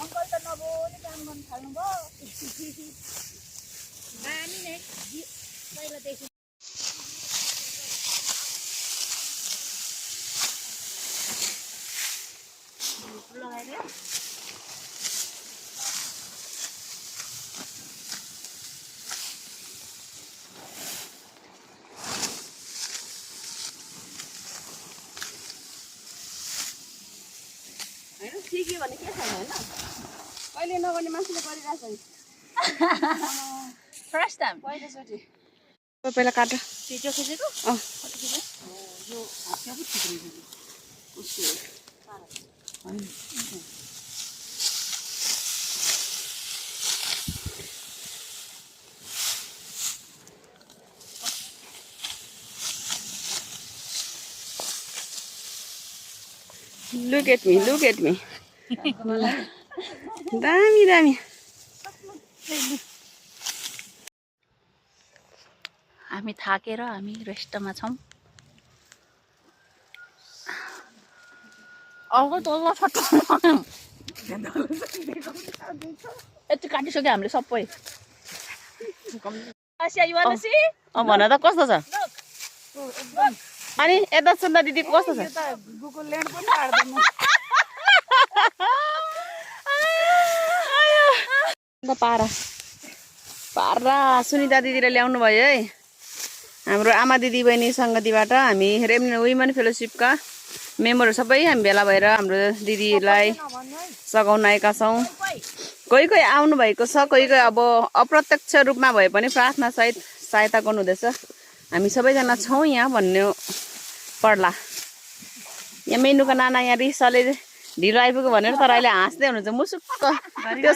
Uncle त नबोली काम गर्न थाल्नु भयो बानी नै पहिलादेखि लगाएर हैन सिक्यो भने के छैन हैन कहिले नगर्ने मान्छेले गरिरहेछ नि फर्स्ट टाइम पहिलोचोटि पहिला काट छिटो खिचेको यो हातमा पो ठिक रहेछ Look at me, look at me. Dami, dami. हामी थाकेर हामी रेस्टमा छौं अगो तल्लो फटो यति काटिसक्यो हामीले सबै भन त कस्तो छ अनि यता सुन्दा दिदी कस्तो छ गुगल ल्यान्ड पनि हार्दैन पारा पारा सुनिता दिदीले ल्याउनु भयो है हाम्रो आमा दिदी बहिनी संगतिबाट हामी रेमन वुमेन फेलोशिपका मेम्बरहरु सबै हामी भेला भएर हाम्रो दिदीलाई सघाउन आएका छौं कोही कोही आउनु भएको छ कोही कोही अब अप्रत्यक्ष रूपमा भए पनि प्रार्थना सहित सहायता गर्नु हुँदैछ हामी सबैजना छौं यहाँ भन्नु पर्ला यहाँ मेनुको नाना यहाँ रिसले ढिलो आइपुग्यो भनेर तर अहिले हाँस्दै हुनुहुन्छ मुसुक्क त्यो